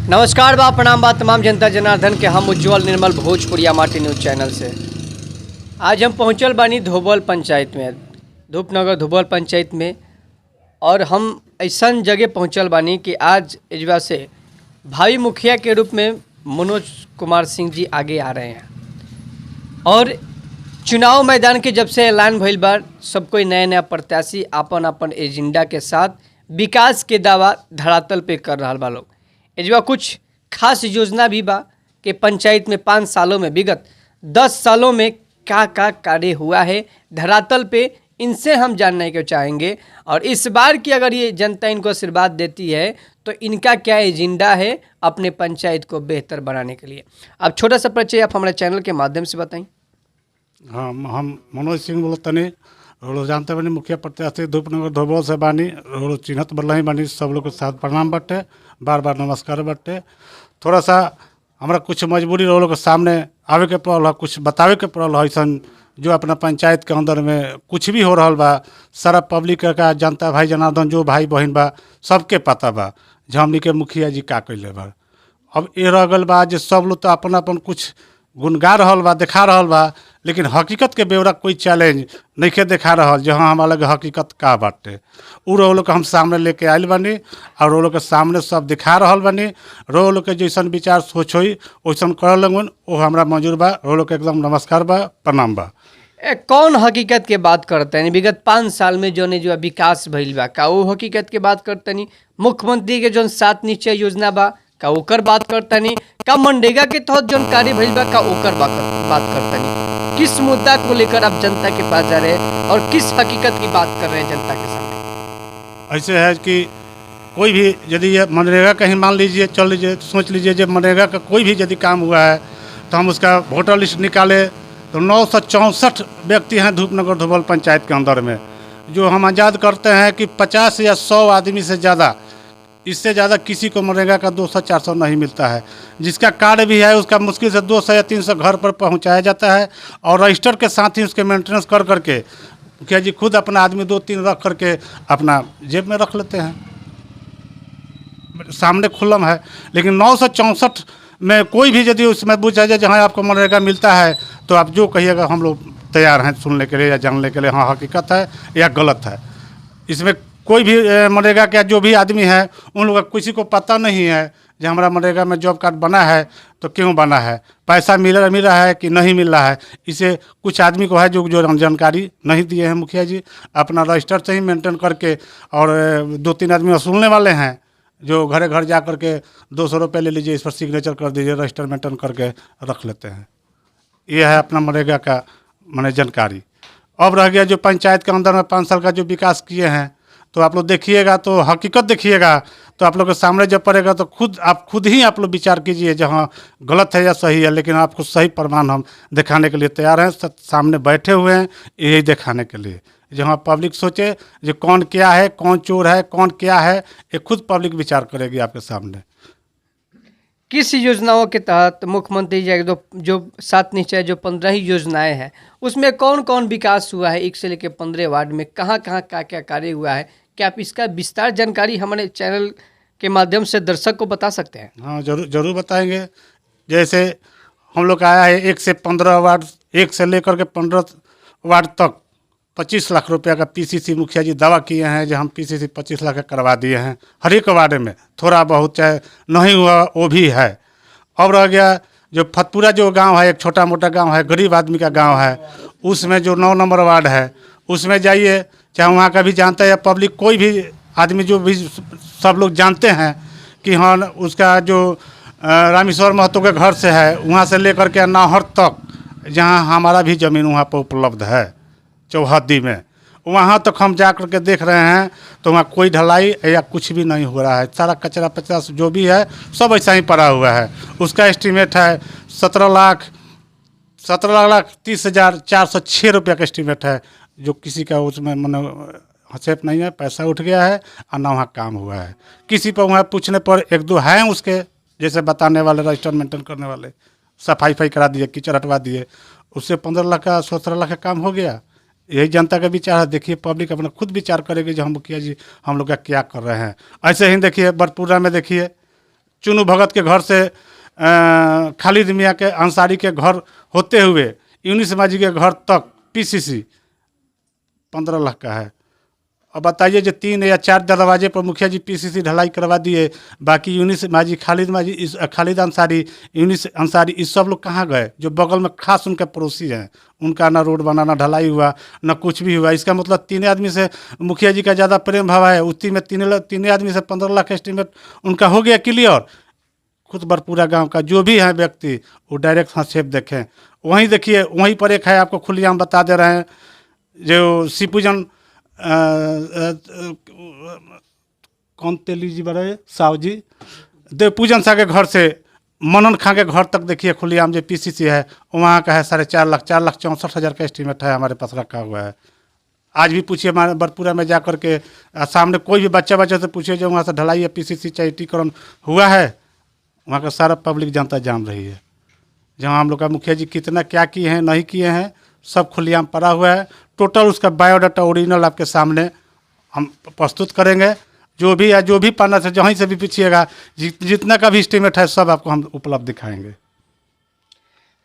नमस्कार बा प्रणाम बा तमाम जनता जनार्दन के। हम उज्जवल निर्मल भोजपुरिया माटी न्यूज़ चैनल से आज हम पहुंचल बानी धोबल पंचायत में, धूपनगर धोबल पंचायत में। और हम ऐसा जगह पहुंचल बानी कि आज इजवा से भावी मुखिया के रूप में मनोज कुमार सिंह जी आगे आ रहे हैं। और चुनाव मैदान के जब से ऐलान भइल बा, सब कोई नया नया प्रत्याशी अपन अपन एजेंडा के साथ विकास के दावा धरातल पे कर रहा बा लोग। इजवा कुछ खास योजना भी बा कि पंचायत में 5 सालों में, विगत 10 सालों में क्या क्या कार्य हुआ है धरातल पे, इनसे हम जानने को चाहेंगे। और इस बार की अगर ये जनता इनको आशीर्वाद देती है तो इनका क्या एजेंडा है अपने पंचायत को बेहतर बनाने के लिए। अब छोटा सा परिचय आप हमारे चैनल के माध्यम से बताएं। हाँ, हम मनोज सिंह बोलतनी। रोज जानते बनी मुखिया प्रत्याशी धूपनगर धोबल से बानी। रोज चिन्हत बल्ला बानी। सब लोग के साथ प्रणाम बटे, बार बार नमस्कार बटे। थोड़ा सा हमारा कुछ मजबूरी रोल के सामने आवे के पड़ल है, कुछ बतावे के पड़ल है। ऐसा जो अपना पंचायत के अंदर में कुछ भी हो रहा बा, सारा पब्लिक का जनता भाई जनार्दन जो भाई बहन बा सबके पता बा जो हमनी के मुखिया जी का कैले बा। अब ये रह गल बा जो सब लोग तो अपन अपन कुछ गुनगा रहल बा, दिखा रहल बा, लेकिन हकीकत के बेवरा कोई चैलेंज नहीं के दिखा रहल जो हाँ हमारा लगे हकीकत का बाटे। उ लोग के हम सामने लेके आयल बनी और वो लोग के सामने सब दिखा रहल बनी। रो लोग के जैसन विचार सोच होई वैसन कर लगन, वो हमरा मंजूर बा। रो लोग के एकदम नमस्कार बा, प्रणाम बा। कौन हकीकत के बात करते हैं? विगत 5 साल में जो विकास भइल बा, का वो हकीकत के बात करते नहीं? मुख्यमंत्री के जो 7 निश्चय योजना बा का ओकर बात करता नहीं? का मनरेगा के तहत जो कार्य भइल बा का ओकर बात करता नहीं? किस मुद्दा को लेकर आप जनता के पास जा रहे हैं और किस हकीकत की बात कर रहे हैं जनता के सामने? ऐसे है कि कोई भी यदि ये मनरेगा का ही मान लीजिए, चल लीजिए, सोच लीजिए जब मनरेगा का कोई भी यदि काम हुआ है तो हम उसका वोटर लिस्ट निकाले तो 964 व्यक्ति हैं धूपनगर धोबल पंचायत के अंदर में। जो हम आज़ाद करते हैं कि 50 या 100 आदमी से ज़्यादा, इससे ज़्यादा किसी को मनरेगा का 200-400 नहीं मिलता है। जिसका कार्ड भी है उसका मुश्किल से 200 या 300 घर पर पहुंचाया जाता है और रजिस्टर के साथ ही उसके मेंटेनेंस कर करके मुखिया जी खुद अपना आदमी 2-3 रख करके अपना जेब में रख लेते हैं। सामने खुल्लम है। लेकिन 964 में कोई भी यदि उसमें पूछा जाए जहाँ आपको मनरेगा मिलता है तो आप जो कहिएगा हम लोग तैयार हैं सुनने के लिए या जानने के लिए, हाँ हकीकत है या गलत है। इसमें कोई भी मनरेगा का जो भी आदमी है उन लोगों को किसी को पता नहीं है जो हमारा मनरेगा में जॉब कार्ड बना है तो क्यों बना है, पैसा मिल रहा है कि नहीं मिल रहा है। इसे कुछ आदमी को है जो जानकारी नहीं दिए हैं मुखिया जी। अपना रजिस्टर से ही मेंटेन करके और 2-3 आदमी वसूलने वाले हैं जो घरे घर जा करके 200 रुपये ले लीजिए, इस पर सिग्नेचर कर दीजिए, रजिस्टर मेंटेन करके रख लेते हैं। ये है अपना मनरेगा का माने जानकारी। अब रह गया जो पंचायत के अंदर में 5 साल का जो विकास किए हैं तो आप लोग देखिएगा तो हकीकत देखिएगा तो आप लोग के सामने जब पड़ेगा तो खुद ही आप लोग विचार कीजिए जहाँ गलत है या सही है। लेकिन आपको सही प्रमाण हम दिखाने के लिए तैयार हैं, सामने बैठे हुए हैं यही दिखाने के लिए। जहाँ पब्लिक सोचे जो कौन क्या है, कौन चोर है, कौन क्या है, ये खुद पब्लिक विचार करेगी आपके सामने। किस योजनाओं के तहत मुख्यमंत्री जी जो 7 निश्चय जो 15 ही योजनाएं हैं उसमें कौन कौन विकास हुआ है? 1 से लेकर 15 वार्ड में कहाँ कहाँ क्या क्या कार्य हुआ है? क्या आप इसका विस्तार जानकारी हमारे चैनल के माध्यम से दर्शक को बता सकते हैं? हाँ, जरूर बताएंगे। जैसे हम लोग आया है 1 से 15 वार्ड, 1 से लेकर के 15 वार्ड तक 25 लाख रुपया का पीसीसी मुखिया जी दावा किए हैं जो हम पीसीसी 25 लाख का करवा दिए हैं। हर एक वार्ड में थोड़ा बहुत चाहे नहीं हुआ वो भी है। अब रह गया जो फतपुरा जो गांव है, एक छोटा मोटा गांव है, गरीब आदमी का गांव है, उसमें जो 9 नंबर वार्ड है उसमें जाइए, चाहे वहाँ का भी जानता है या पब्लिक कोई भी आदमी जो भी सब लोग जानते हैं कि हाँ उसका जो रामेश्वर महतो के घर से है वहाँ से लेकर के नाहर तक जहाँ हमारा भी ज़मीन वहाँ पर उपलब्ध है चौहद्दी में, वहाँ तक हम जा कर के देख रहे हैं तो वहाँ कोई ढलाई या कुछ भी नहीं हो रहा है। सारा कचरा पचरा जो भी है सब ऐसा ही पड़ा हुआ है। उसका एस्टीमेट है 17,30,406 रुपया का एस्टीमेट है, जो किसी का उसमें मन हसेप नहीं है, पैसा उठ गया है और ना वहाँ काम हुआ है। किसी पर वहाँ पूछने पर 1-2 हैं उसके जैसे बताने वाले, रजिस्टर मेंटेन करने वाले, सफाई करा दिए, कीचड़ हटवा दिए, उससे 15 लाख का 17 लाख का काम हो गया। यही जनता का विचार है। देखिए पब्लिक अपना खुद विचार करेगी जो हम मुखिया जी हम लोग का क्या कर रहे हैं। ऐसे ही देखिए बरपुरा में देखिए चुनू भगत के घर से खालिद मियाँ के अंसारी के घर होते हुए यूनिस माझी के घर तक पीसीसी 15 लाख का है। अब बताइए जो 3 या 4 दरवाजे पर मुखिया जी पीसीसी ढलाई करवा दिए, बाकी यूनिस माझी, खालिद अंसारी, यूनिस अंसारी, इस सब लोग कहाँ गए? जो बगल में खास उनके पड़ोसी हैं, उनका ना रोड बना, ना ढलाई हुआ, ना कुछ भी हुआ। इसका मतलब 3 आदमी से मुखिया जी का ज़्यादा प्रेम भाव है। उसी में 3 आदमी से 15 लाख एस्टिमेट उनका हो गया क्लियर। खुद बरपूरा गांव का जो भी है व्यक्ति वो डायरेक्ट हस्तक्षेप देखें। वहीं देखिए, वहीं पर एक है, आपको खुलेआम बता दे रहे हैं, जो सीपूजन कौन तेली जी बड़े साहु जी, देवपूजन शाह के घर से मनन खां के घर तक देखिए खुलेआम जो पीसीसी है वहाँ का है 4.5 लाख, 4,64,000 का एस्टीमेट है हमारे पास रखा हुआ है। आज भी पूछिए हमारे बरपूरा में जा कर के सामने कोई भी बच्चा से पूछिए जो वहाँ से ढलाई या पीसीसी चैटीकरण हुआ है, वहाँ का सारा पब्लिक जनता जान रही है। जहाँ हम लोग का मुखिया जी कितना क्या किए हैं, नहीं किए हैं, सब खुलेआम पड़ा हुआ है। टोटल उसका बायोडाटा ओरिजिनल आपके सामने हम प्रस्तुत करेंगे। जो भी है, जो भी पन्ना से जहीं से भी पूछिएगा, जितना का भी एस्टीमेट है सब आपको हम उपलब्ध दिखाएंगे।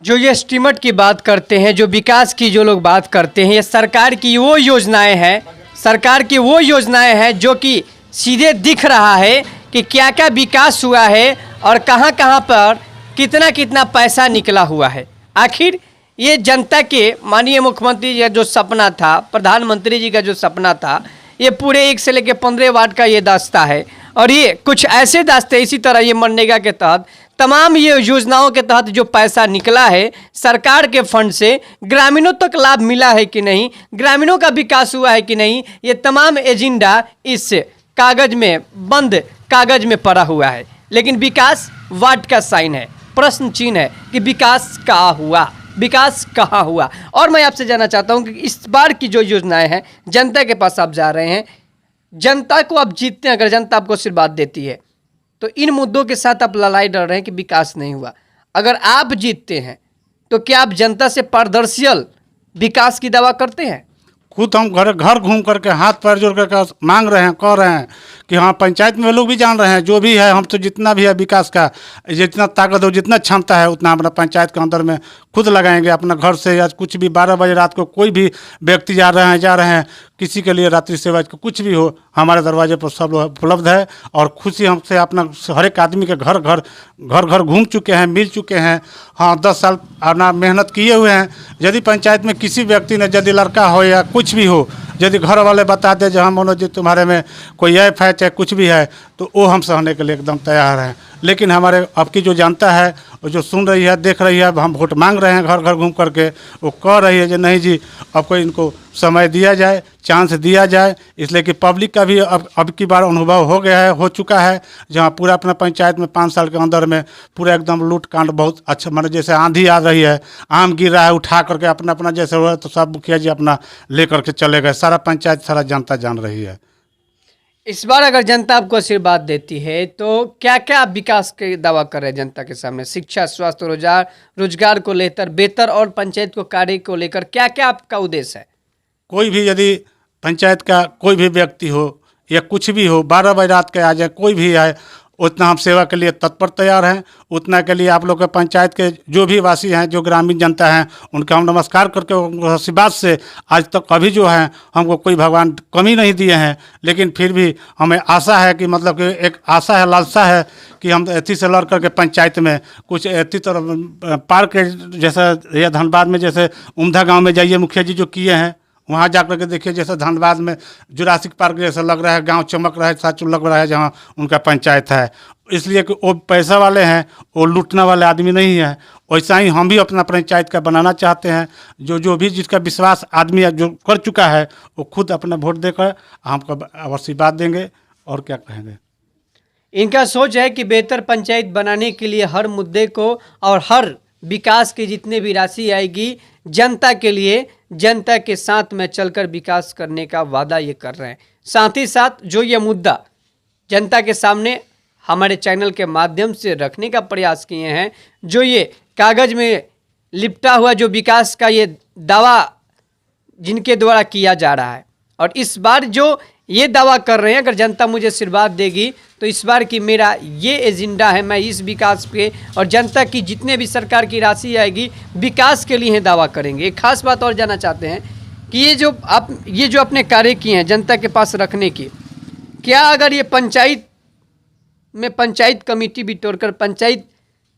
जो ये एस्टीमेट की बात करते हैं, जो विकास की जो लोग बात करते हैं, ये सरकार की वो योजनाएं हैं, सरकार की वो योजनाएं हैं जो कि सीधे दिख रहा है कि क्या क्या विकास हुआ है और कहाँ कहाँ पर कितना कितना पैसा निकला हुआ है। आखिर ये जनता के माननीय मुख्यमंत्री जी का जो सपना था, प्रधानमंत्री जी का जो सपना था, ये पूरे 1 से लेकर 15 वार्ड का ये दास्ता है। और ये कुछ ऐसे दास्ते, इसी तरह ये मनरेगा के तहत, तमाम ये योजनाओं के तहत जो पैसा निकला है सरकार के फंड से, ग्रामीणों तक लाभ मिला है कि नहीं, ग्रामीणों का विकास हुआ है कि नहीं, ये तमाम एजेंडा इस कागज में, बंद कागज में पड़ा हुआ है। लेकिन विकास वार्ड का साइन है, प्रश्न चिन्ह है कि विकास कहाँ हुआ, विकास कहाँ हुआ। और मैं आपसे जानना चाहता हूँ कि इस बार की जो योजनाएं हैं, जनता के पास आप जा रहे हैं, जनता को आप जीतते हैं, अगर जनता आपको आशीर्वाद देती है तो इन मुद्दों के साथ आप लड़ाई लड़ रहे हैं कि विकास नहीं हुआ। अगर आप जीतते हैं तो क्या आप जनता से पारदर्शियल विकास की दावा करते हैं? खुद हम घर घर घूम करके हाथ पैर जोड़ करके मांग रहे हैं, कह रहे हैं कि हाँ, पंचायत में लोग भी जान रहे हैं, जो भी है हम तो जितना भी है विकास का, जितना ताकत हो, जितना क्षमता है उतना अपना पंचायत के अंदर में खुद लगाएंगे। अपना घर से या कुछ भी 12 बजे रात को कोई भी व्यक्ति जा रहे हैं, किसी के लिए रात्रि सेवा कुछ भी हो, हमारे दरवाजे पर सब उपलब्ध है। और खुशी हमसे अपना हर एक आदमी के घर घर घूम चुके हैं, मिल चुके हैं। हाँ, 10 साल अपना मेहनत किए हुए हैं। यदि पंचायत में किसी व्यक्ति ने, यदि लड़का हो या कुछ भी हो, यदि घर वाले बता दे जो हाँ मनोज जी तुम्हारे में कोई ऐप है चाहे कुछ भी है, तो वो हम सहने के लिए एकदम तैयार हैं। लेकिन हमारे अब की जो जनता है वो जो सुन रही है, देख रही है, हम वोट मांग रहे हैं घर घर घूम करके, वो कह रही है कि नहीं जी अब कोई इनको समय दिया जाए, चांस दिया जाए। इसलिए कि पब्लिक का भी अब की बार अनुभव हो गया है, हो चुका है, जहाँ पूरा अपना पंचायत में 5 साल के अंदर में पूरा एकदम लूट कांड बहुत अच्छा, मतलब जैसे आंधी आ रही है, आम गिर रहा है, उठा करके अपना अपना जैसे हो रहा है, तो सब मुखिया जी अपना ले करके चले गए। सारा पंचायत, सारा जनता जान रही है। इस बार अगर जनता आपको आशीर्वाद देती है तो क्या क्या आप विकास के दावा कर रहे हैं जनता के सामने? शिक्षा, स्वास्थ्य, रोजगार को लेकर बेहतर और पंचायत को कार्य को लेकर क्या क्या आपका उद्देश्य है? कोई भी यदि पंचायत का कोई भी व्यक्ति हो या कुछ भी हो, 12 बजे रात के आ जाए, कोई भी आए, उतना हम सेवा के लिए तत्पर तैयार हैं। उतना के लिए आप लोग के पंचायत के जो भी वासी हैं, जो ग्रामीण जनता हैं, उनका हम नमस्कार करके आशीर्वाद से आज तक अभी जो है हमको कोई भगवान कमी नहीं दिए हैं। लेकिन फिर भी हमें आशा है कि मतलब कि एक आशा है, लालसा है कि हम एथी से लड़ करके पंचायत में कुछ एथी तरफ पार्क जैसा, या धनबाद में जैसे उमधा गाँव में जाइए, मुखिया जी जो किए हैं वहाँ जा करके देखिए, जैसे धनबाद में जुरासिक पार्क जैसा लग रहा है, गांव चमक रहा है, सच लग रहा है जहाँ उनका पंचायत है। इसलिए कि वो पैसा वाले हैं, वो लूटने वाले आदमी नहीं है। वैसा ही हम भी अपना पंचायत का बनाना चाहते हैं। जो भी जिसका विश्वास आदमी जो कर चुका है वो खुद अपना वोट देकर हमको आशीर्वाद देंगे। और क्या कहेंगे? इनका सोच है कि बेहतर पंचायत बनाने के लिए हर मुद्दे को और हर विकास की जितने भी राशि आएगी जनता के लिए, जनता के साथ में चलकर विकास करने का वादा ये कर रहे हैं। साथ ही साथ जो ये मुद्दा जनता के सामने हमारे चैनल के माध्यम से रखने का प्रयास किए हैं, जो ये कागज में लिपटा हुआ जो विकास का ये दावा जिनके द्वारा किया जा रहा है, और इस बार जो ये दावा कर रहे हैं अगर जनता मुझे आशीर्वाद देगी तो इस बार की मेरा ये एजेंडा है, मैं इस विकास पे और जनता की जितने भी सरकार की राशि आएगी विकास के लिए दावा करेंगे। एक खास बात और जानना चाहते हैं कि ये जो अपने कार्य किए हैं जनता के पास रखने की, क्या अगर ये पंचायत में पंचायत कमेटी भी तोड़कर पंचायत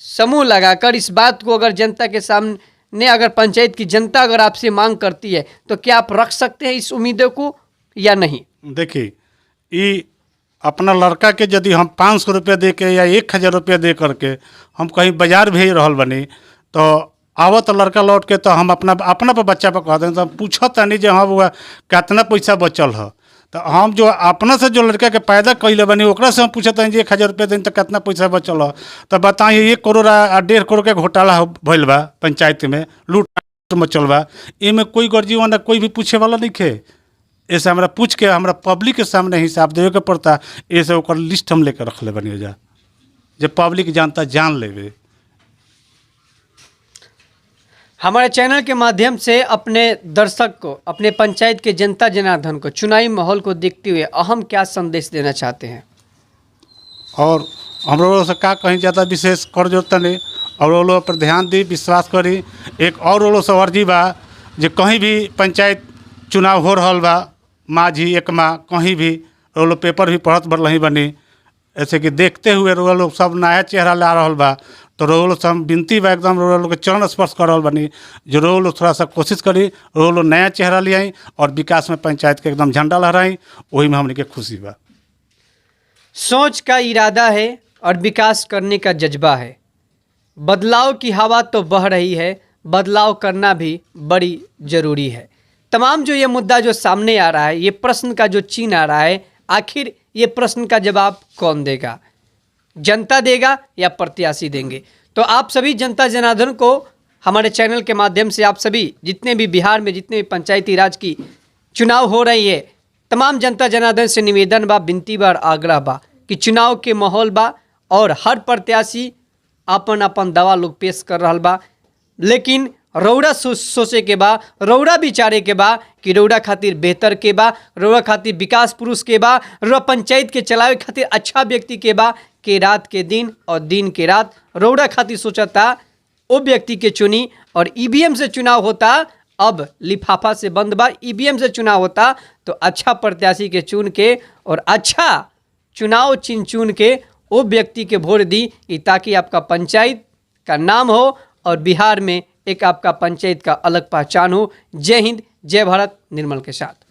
समूह लगाकर इस बात को अगर जनता के सामने अगर पंचायत की जनता अगर आपसे मांग करती है तो क्या आप रख सकते हैं इस उम्मीदों को या नहीं? देखिए, ये अपना लड़का के यदि हम 500 रुपया दे के या 1000 रुपया दे करके हम कहीं बाजार भेज रहल बनी तो आवत लड़का लौट के तो हम अपना पर बच्चा पर कह दें तो हम पूछत नहीं जो हाँ बुआ कितना पैसा बचल है। तो हम जो अपना से जो लड़का के पैदा कैले बनी ओकरा से हम पूछत हैं 1000 रुपया दिन तो कितना पैसा बचल है। तो बताइए 1 करोड़ आ 1.5 करोड़ के घोटाला भइल बा पंचायत में, लूट मचल बा, इमें कोई गर्जीवा ना कोई भी पूछे वाला नहीं खे। ऐसे हमरा पूछ के हमरा पब्लिक के सामने हिसाब देवे के पड़ता। ऐसे ओकर लिस्ट हम लेकर रख ले बनी जा जब पब्लिक जानता जान लेवे। हमारे चैनल के माध्यम से अपने दर्शक को, अपने पंचायत के जनता जनार्दन को चुनावी माहौल को देखते हुए अहम क्या संदेश देना चाहते हैं? और हम लोगों से का कहीं ज़्यादा विशेष कर जरूरत नहीं, और वो लोग पर ध्यान दी, विश्वास करी। एक और वो लोग से अर्जी बा जो कहीं भी पंचायत चुनाव हो रहा बा, माझी एक माँ कहीं भी वो लोग पेपर भी पढ़त बढ़ रही बनी, ऐसे कि देखते हुए वो लोग सब नया चेहरा ला रहा बा। तो रो लोग से हम विनती बा एकदम रो लोग के चरण स्पर्श कर रहा बनी जो रो लोग थोड़ा सा कोशिश करी, रो लोग नया चेहरा ले आई और विकास में पंचायत के एकदम झंडा लहराई, वही में हमने के खुशी बा। सोच का इरादा है और विकास करने का जज्बा है। बदलाव की हवा तो बह रही है, बदलाव करना भी बड़ी ज़रूरी है। तमाम जो ये मुद्दा जो सामने आ रहा है, ये प्रश्न का जो चिन्ह आ रहा है, आखिर ये प्रश्न का जवाब कौन देगा? जनता देगा या प्रत्याशी देंगे? तो आप सभी जनता जनार्दन को हमारे चैनल के माध्यम से आप सभी जितने भी बिहार में जितने भी पंचायती राज की चुनाव हो रही है, तमाम जनता जनार्दन से निवेदन बा, विनती बा और आग्रह बा कि चुनाव के माहौल बा और हर प्रत्याशी अपन अपन दवा लोग पेश कर रहा बा, लेकिन रौड़ा सोचे के बा, रौड़ा विचारे के बा कि रौड़ा खातिर बेहतर के बा, रौड़ा खातिर विकास पुरुष के बा, रौड़ा पंचायत के चलावे खातिर अच्छा व्यक्ति के बा कि रात के दिन और दिन के रात रौड़ा खातिर सोचता वो व्यक्ति के चुनी। और ईवीएम से चुनाव होता, अब लिफाफा से बंद बा, ईवीएम से चुनाव होता तो अच्छा प्रत्याशी के चुन के और अच्छा चुनाव चिन्ह चुन के वो व्यक्ति के वोट दी, ताकि आपका पंचायत का नाम हो और बिहार में एक आपका पंचायत का अलग पहचान हो। जय हिंद, जय भारत। निर्मल के साथ।